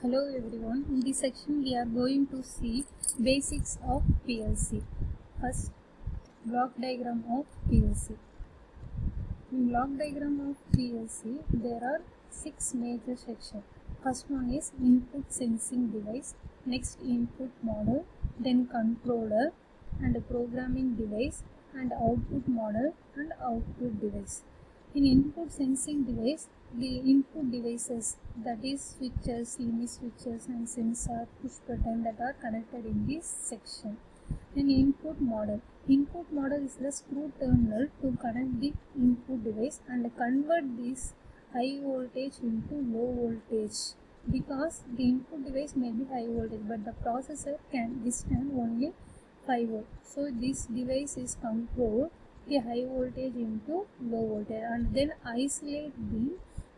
Hello everyone, in this section we are going to see basics of PLC. First, block diagram of PLC. In block diagram of PLC there are 6 major sections. First one is input sensing device, next input model, then controller and programming device, and output model and output device. In input sensing device, the input devices, that is switches, limit switches and sensor, push button, that are connected in this section. Then input model is the screw terminal to connect the input device and convert this high voltage into low voltage, because the input device may be high voltage but the processor can withstand only 5 volt. So this device is controlled the high voltage into low voltage, and then isolate the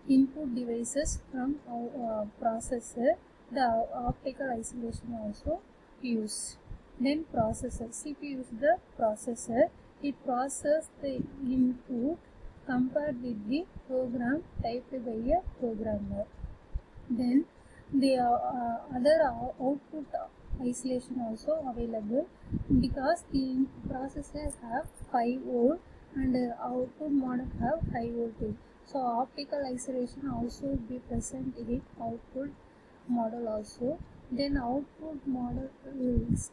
input devices from our processor. The optical isolation also used. Then processor, CPU is the processor. It processes the input compared with the program typed by a programmer. Then the other output isolation also available, because the processor have 5 volt and output model have high voltage. So optical isolation also be present in output model also. Then output model is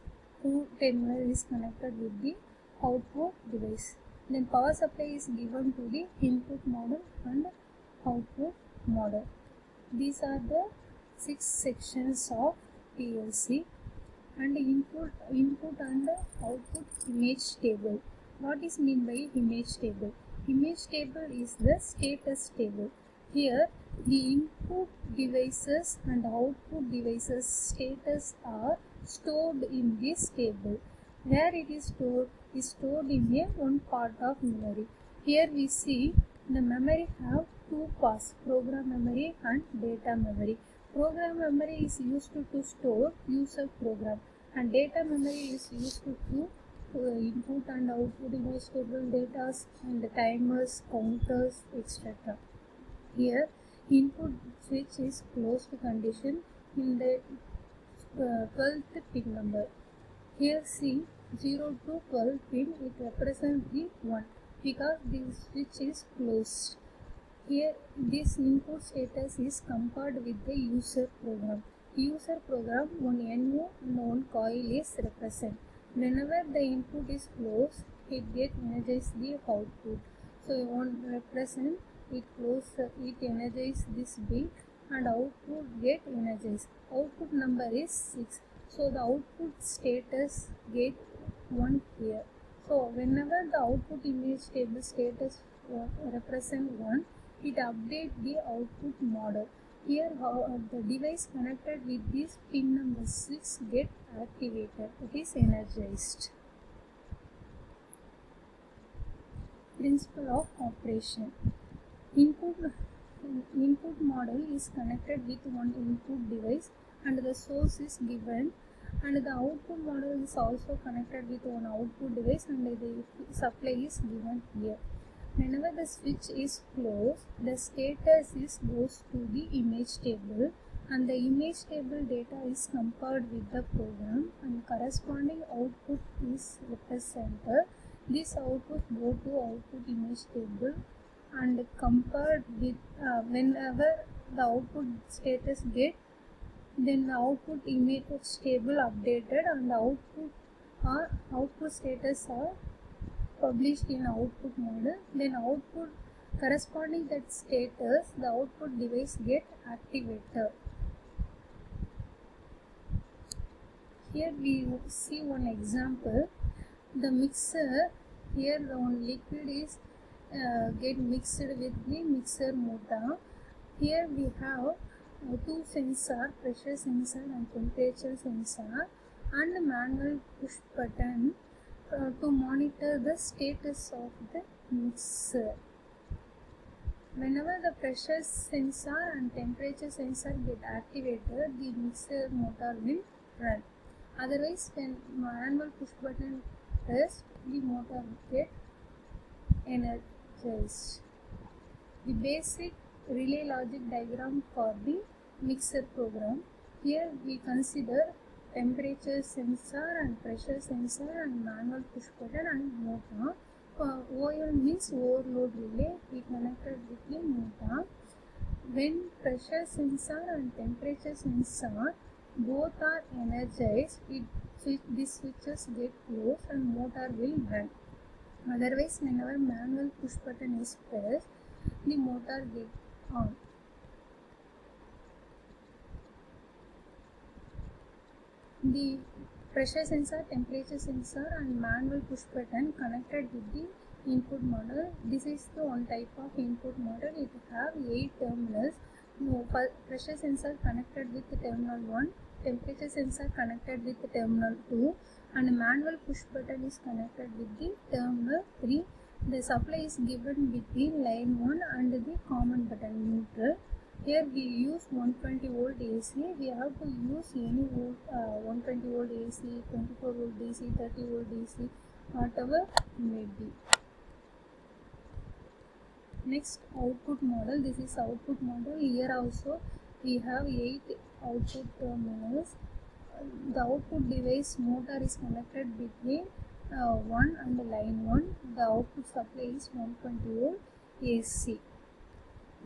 terminal is connected with the output device. Then power supply is given to the input model and output model. These are the 6 sections of PLC. And input and output image table. What is mean by image table? Image table is the status table. Here the input devices and output devices status are stored in this table. Where it is stored in a one part of memory. Here we see the memory have two parts, program memory and data memory. Program memory is used to store user program, and data memory is used to input and output image table data and the timers, counters, etc. Here input switch is closed condition in the 12th pin number. Here see 0 to 12 pin, it represents the 1 because this switch is closed. Here this input status is compared with the user program. User program, one NO and one coil is represent. Whenever the input is closed, it get energize the output. So one represent it close, it energize this bit and output get energized. Output number is 6. So the output status get 1 here. So whenever the output image table status represent 1, it update the output model. Here the device connected with this pin number 6 get activated, it is energized. Principle of operation. Input model is connected with one input device and the source is given, and the output model is also connected with one output device and the supply is given here. Whenever the switch is closed, the status goes to the image table, and the image table data is compared with the program, and corresponding output is represented. This output go to output image table and compared with whenever the output status get, then the output image table updated and the output status are published in output model. Then output corresponding that status, the output device get activated. Here we see one example. The mixer, here the one liquid is get mixed with the mixer motor. Here we have two sensor, pressure sensor and temperature sensor, and a manual push button to monitor the status of the mixer. Whenever the pressure sensor and temperature sensor get activated, the mixer motor will run. Otherwise, when manual push button pressed, the motor will get energized. The basic relay logic diagram for the mixer program. Here we consider temperature sensor and pressure sensor and manual push button and motor. OL means overload relay. We connected with the motor. When pressure sensor and temperature sensor both are energized, these switches get closed and motor will run. Otherwise, whenever manual push button is pressed, the motor gets on. The pressure sensor, temperature sensor and manual push button connected with the input model. This is the one type of input model. It have 8 terminals. Pressure sensor connected with the terminal 1, temperature sensor connected with the terminal 2 and manual push button is connected with the terminal 3. The supply is given between line 1 and the common button neutral. Here we use 120 volt AC. We have to use any volt, 120 volt AC, 24 volt DC, 30 volt DC, whatever may be. Next, output model. This is output model. Here also we have 8 output terminals. The output device motor is connected between 1 and line 1. The output supply is 120 volt AC.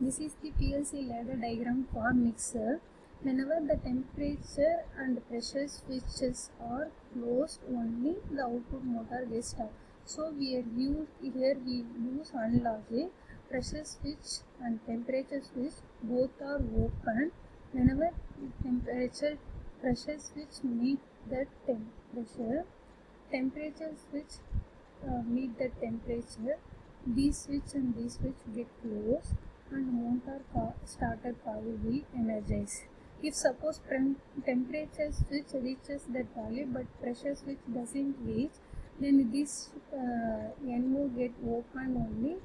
This is the PLC ladder diagram for mixer. Whenever the temperature and pressure switches are closed, only the output motor gets started. So here we use unlogic. Pressure switch and temperature switch both are open. Whenever pressure switch meet the temperature switch meet the temperature, these switch and these switch get closed and motor starter coil will be energized. If suppose temperature switch reaches that value but pressure switch doesn't reach, then this NO get opened only,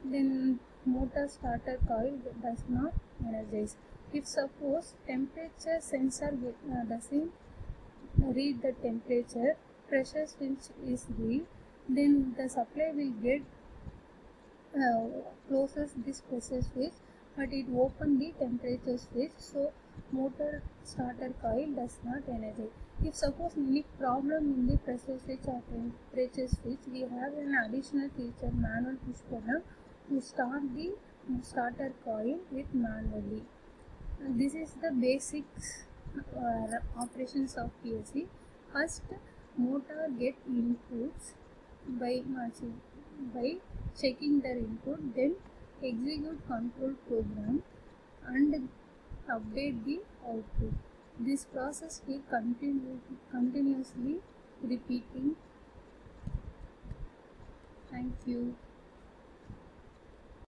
then motor starter coil does not energize. If suppose temperature sensor doesn't read the temperature, pressure switch is read, then the supply will get closes this pressure switch but it open the temperature switch, so motor starter coil does not energize. If suppose any problem in the pressure switch or temperature switch, we have an additional feature, manual push button, to start the starter coil with manually. This is the basics operations of PLC. First, motor get inputs by checking their input, then execute control program and update the output. This process will continuously repeating. Thank you.